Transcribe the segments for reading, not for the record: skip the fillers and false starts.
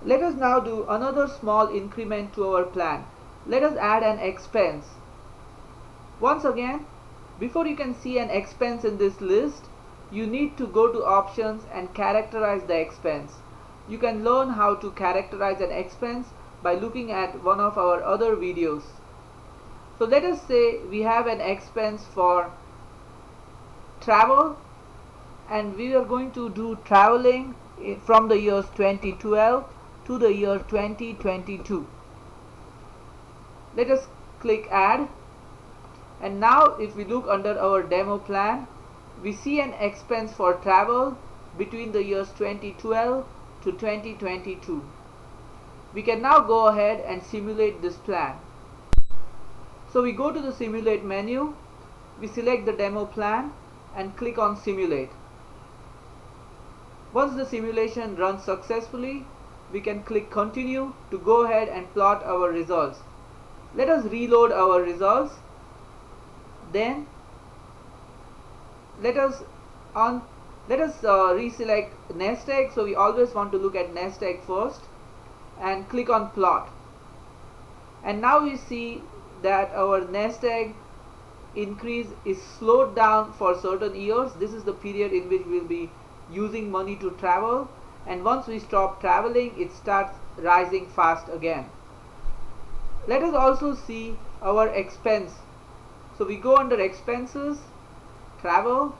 Let us now do another small increment to our plan. Let us add an expense. Once again, before you can see an expense in this list, you need to go to options and characterize the expense. You can learn how to characterize an expense by looking at one of our other videos. So let us say we have an expense for travel, and we are going to do traveling from the years 2012 to the year 2022. Let us click add, and now if we look under our demo plan, we see an expense for travel between the years 2012 to 2022. We can now go ahead and simulate this plan. So we go to the simulate menu, we select the demo plan and click on simulate. Once the simulation runs successfully, we can click continue to go ahead and plot our results. Let us reload our results. Then let us reselect nest egg. So we always want to look at nest egg first and click on plot. And now we see that our nest egg increase is slowed down for certain years. This is the period in which we will be using money to travel, and once we stop traveling, it starts rising fast again. Let us also see our expense. So we go under expenses, travel,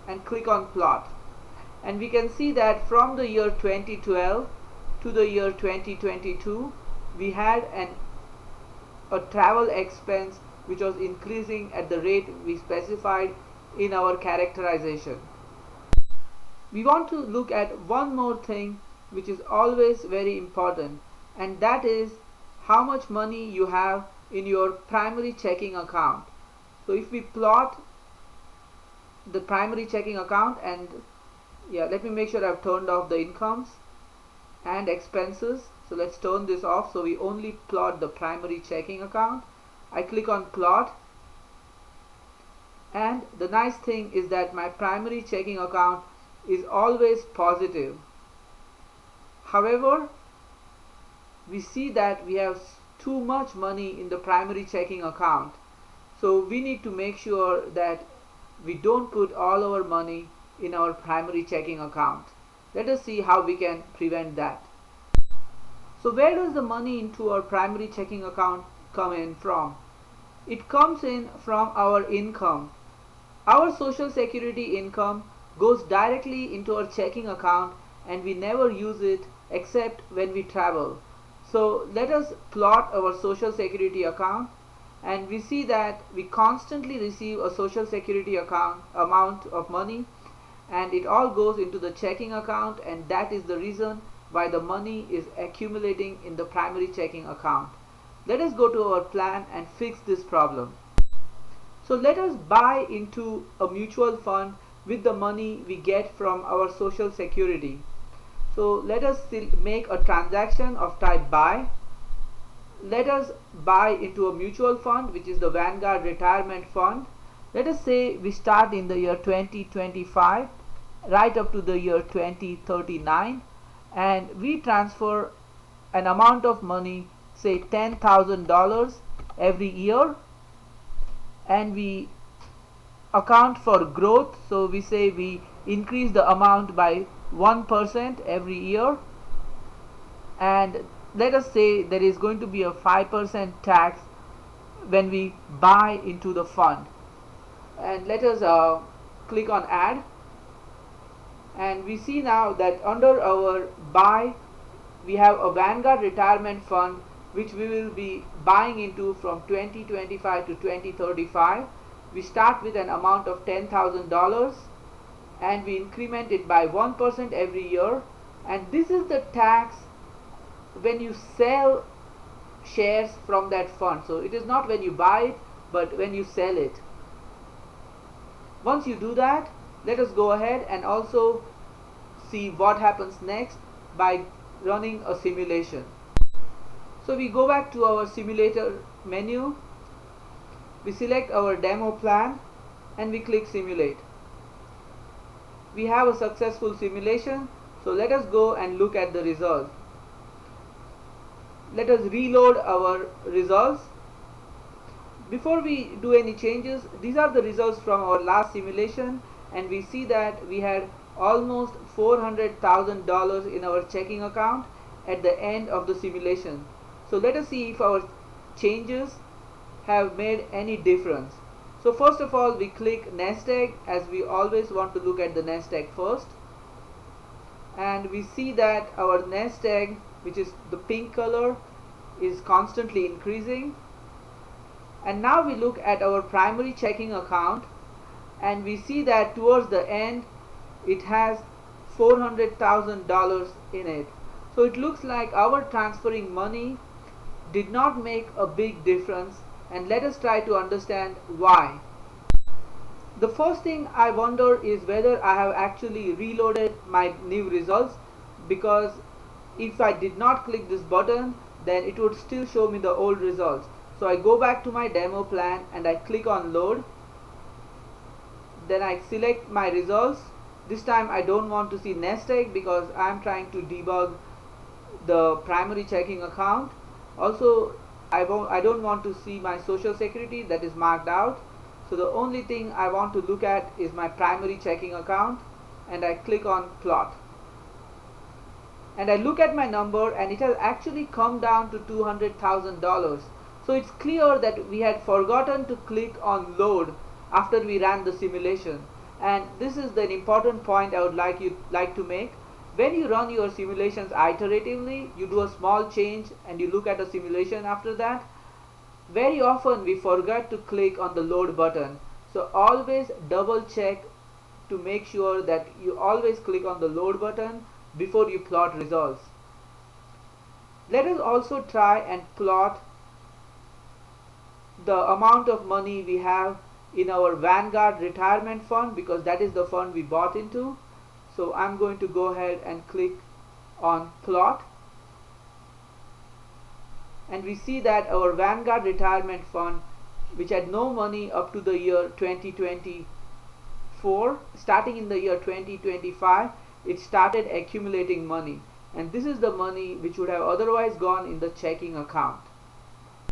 and click on plot, and we can see that from the year 2012 to the year 2022 we had a travel expense which was increasing at the rate we specified in our characterization. We want to look at one more thing which is always very important, and that is how much money you have in your primary checking account. So if we plot the primary checking account, and let me make sure I've turned off the incomes and expenses. So let's turn this off so we only plot the primary checking account. I click on plot, and the nice thing is that my primary checking account is always positive. However, we see that we have too much money in the primary checking account. So we need to make sure that we don't put all our money in our primary checking account. Let us see how we can prevent that. So where does the money into our primary checking account come in from? It comes in from our income. Our social security income goes directly into our checking account, and we never use it except when we travel. So let us plot our social security account, and we see that we constantly receive a social security account amount of money, and it all goes into the checking account, and that is the reason why the money is accumulating in the primary checking account. Let us go to our plan and fix this problem. So let us buy into a mutual fund with the money we get from our social security. So let us make a transaction of type buy. Let us buy into a mutual fund, which is the Vanguard Retirement Fund. Let us say we start in the year 2025 right up to the year 2039, and we transfer an amount of money, say $10,000 every year, and we account for growth. So we say we increase the amount by 1% every year, and let us say there is going to be a 5% tax when we buy into the fund. And let us click on add, and we see now that under our buy we have a Vanguard Retirement Fund which we will be buying into from 2025 to 2035. We start with an amount of $10,000 and we increment it by 1% every year, and this is the tax when you sell shares from that fund. So it is not when you buy it, but when you sell it. Once you do that, let us go ahead and also see what happens next by running a simulation. So we go back to our simulator menu, we select our demo plan and we click simulate. We have a successful simulation, so let us go and look at the result. let us reload our results. Before we do any changes, these are the results from our last simulation, and we see that we had almost $400,000 in our checking account at the end of the simulation. So let us see if our changes have made any difference. So first of all, we click nest egg, as we always want to look at the nest egg first, and we see that our nest egg, which is the pink color, is constantly increasing. And now we look at our primary checking account, and we see that towards the end it has $400,000 in it. So it looks like our transferring money did not make a big difference, and let us try to understand why. The first thing I wonder is whether I have actually reloaded my new results, because if I did not click this button, then it would still show me the old results. So I go back to my demo plan and I click on load. Then I select my results. This time I don't want to see nest egg because I'm trying to debug the primary checking account. Also, I don't want to see my social security, that is marked out. So the only thing I want to look at is my primary checking account, and I click on plot. And I look at my number, and it has actually come down to $200,000. So it's clear that we had forgotten to click on load after we ran the simulation. And this is the important point I would like to make. When you run your simulations iteratively, you do a small change and you look at a simulation after that. Very often we forget to click on the load button. So always double check to make sure that you always click on the load button before you plot results. Let us also try and plot the amount of money we have in our Vanguard retirement fund, because that is the fund we bought into. So I'm going to go ahead and click on plot, and we see that our Vanguard retirement fund, which had no money up to the year 2024, starting in the year 2025 it started accumulating money, and this is the money which would have otherwise gone in the checking account.